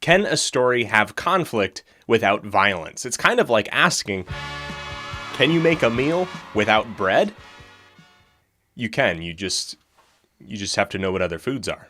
Can a story have conflict without violence? It's kind of like asking, can you make a meal without bread? You can, you just have to know what other foods are.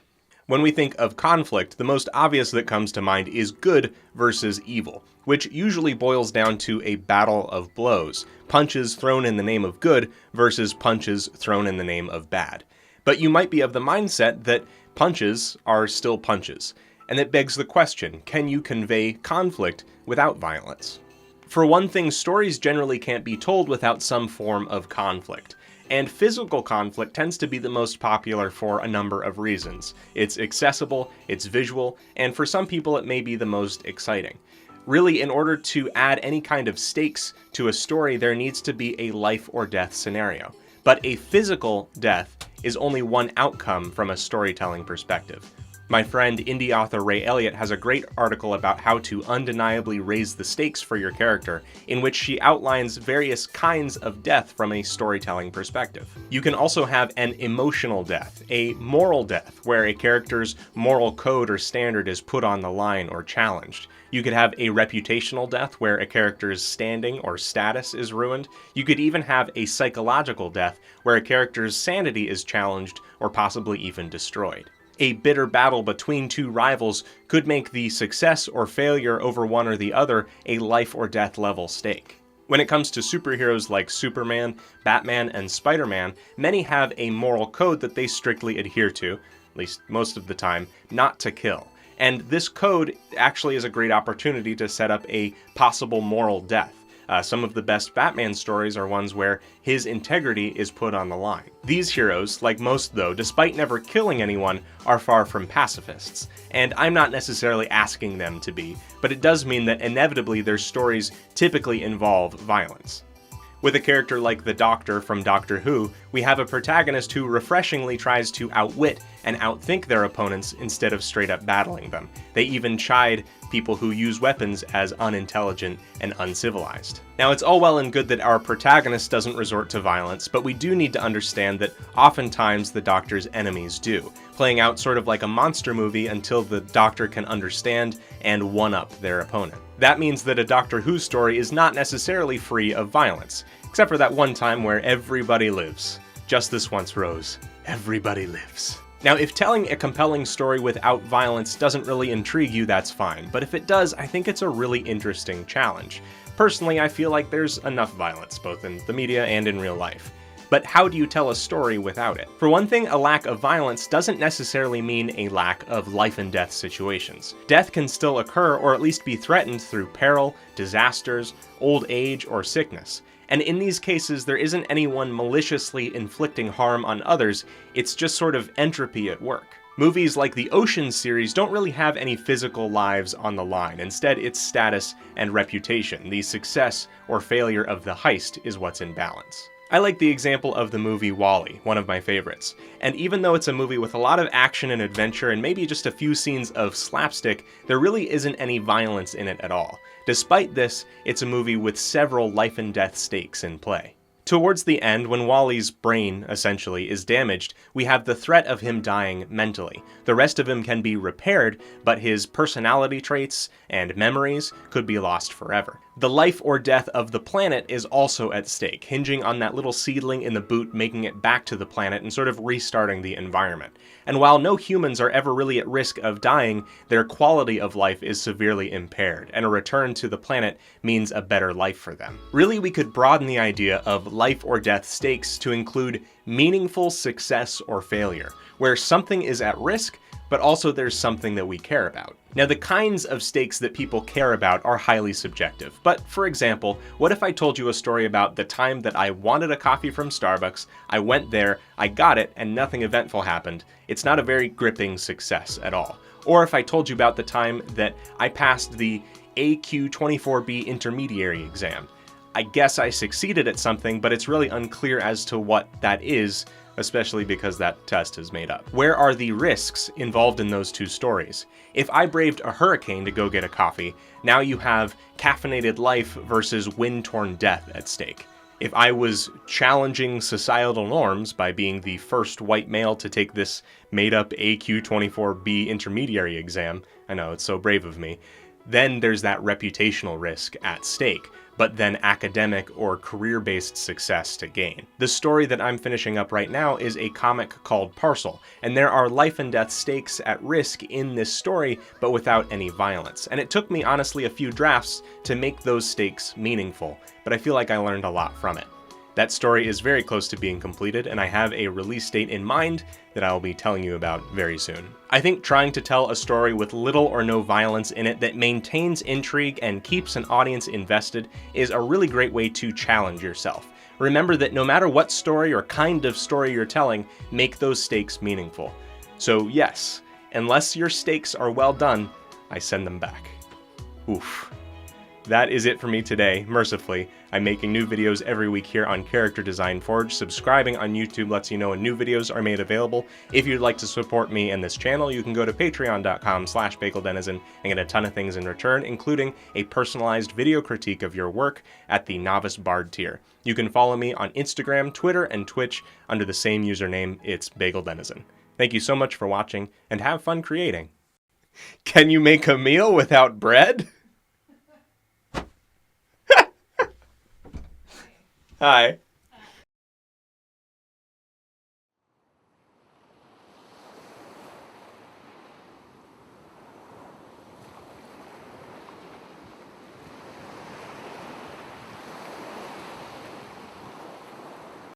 When we think of conflict, the most obvious that comes to mind is good versus evil, which usually boils down to a battle of blows, punches thrown in the name of good versus punches thrown in the name of bad. But you might be of the mindset that punches are still punches, and that begs the question, can you convey conflict without violence? For one thing, stories generally can't be told without some form of conflict. And physical conflict tends to be the most popular for a number of reasons. It's accessible, it's visual, and for some people it may be the most exciting. Really, in order to add any kind of stakes to a story, there needs to be a life or death scenario. But a physical death is only one outcome from a storytelling perspective. My friend, indie author Ray Elliott, has a great article about how to undeniably raise the stakes for your character, in which she outlines various kinds of death from a storytelling perspective. You can also have an emotional death, a moral death, where a character's moral code or standard is put on the line or challenged. You could have a reputational death, where a character's standing or status is ruined. You could even have a psychological death, where a character's sanity is challenged or possibly even destroyed. A bitter battle between two rivals could make the success or failure over one or the other a life or death level stake. When it comes to superheroes like Superman, Batman, and Spider-Man, many have a moral code that they strictly adhere to, at least most of the time, not to kill. And this code actually is a great opportunity to set up a possible moral death. Some of the best Batman stories are ones where his integrity is put on the line. These heroes, like most though, despite never killing anyone, are far from pacifists. And I'm not necessarily asking them to be, but it does mean that inevitably their stories typically involve violence. With a character like the Doctor from Doctor Who, we have a protagonist who refreshingly tries to outwit and outthink their opponents instead of straight up battling them. They even chide people who use weapons as unintelligent and uncivilized. Now, it's all well and good that our protagonist doesn't resort to violence, but we do need to understand that oftentimes the Doctor's enemies do, playing out sort of like a monster movie until the Doctor can understand and one-up their opponent. That means that a Doctor Who story is not necessarily free of violence, except for that one time where everybody lives. Just this once, Rose. Everybody lives. Now, if telling a compelling story without violence doesn't really intrigue you, that's fine, but if it does, I think it's a really interesting challenge. Personally, I feel like there's enough violence, both in the media and in real life. But how do you tell a story without it? For one thing, a lack of violence doesn't necessarily mean a lack of life and death situations. Death can still occur, or at least be threatened through peril, disasters, old age, or sickness. And in these cases, there isn't anyone maliciously inflicting harm on others, it's just sort of entropy at work. Movies like the Ocean's series don't really have any physical lives on the line. Instead, it's status and reputation. The success or failure of the heist is what's in balance. I like the example of the movie WALL-E, one of my favorites. And even though it's a movie with a lot of action and adventure and maybe just a few scenes of slapstick, there really isn't any violence in it at all. Despite this, it's a movie with several life and death stakes in play. Towards the end, when Wally's brain, essentially, is damaged, we have the threat of him dying mentally. The rest of him can be repaired, but his personality traits and memories could be lost forever. The life or death of the planet is also at stake, hinging on that little seedling in the boot making it back to the planet and sort of restarting the environment. And while no humans are ever really at risk of dying, their quality of life is severely impaired, and a return to the planet means a better life for them. Really, we could broaden the idea of life or death stakes to include meaningful success or failure, where something is at risk, but also there's something that we care about. Now, the kinds of stakes that people care about are highly subjective, but for example, what if I told you a story about the time that I wanted a coffee from Starbucks, I went there, I got it, and nothing eventful happened? It's not a very gripping success at all. Or if I told you about the time that I passed the AQ24B intermediary exam. I guess I succeeded at something, but it's really unclear as to what that is, especially because that test is made up. Where are the risks involved in those two stories? If I braved a hurricane to go get a coffee, now you have caffeinated life versus wind-torn death at stake. If I was challenging societal norms by being the first white male to take this made-up AQ-24B intermediary exam, I know, it's so brave of me, then there's that reputational risk at stake, but then academic or career-based success to gain. The story that I'm finishing up right now is a comic called Parcel, and there are life and death stakes at risk in this story, but without any violence. And it took me, honestly, a few drafts to make those stakes meaningful, but I feel like I learned a lot from it. That story is very close to being completed, and I have a release date in mind that I will be telling you about very soon. I think trying to tell a story with little or no violence in it that maintains intrigue and keeps an audience invested is a really great way to challenge yourself. Remember that no matter what story or kind of story you're telling, make those stakes meaningful. So yes, unless your stakes are well done, I send them back. Oof. That is it for me today, mercifully. I'm making new videos every week here on Character Design Forge. Subscribing on YouTube lets you know when new videos are made available. If you'd like to support me and this channel, you can go to patreon.com/bageldenizen and get a ton of things in return, including a personalized video critique of your work at the Novice Bard tier. You can follow me on Instagram, Twitter, and Twitch under the same username. It's BagelDenizen. Thank you so much for watching, and have fun creating. Can you make a meal without bread? Hi.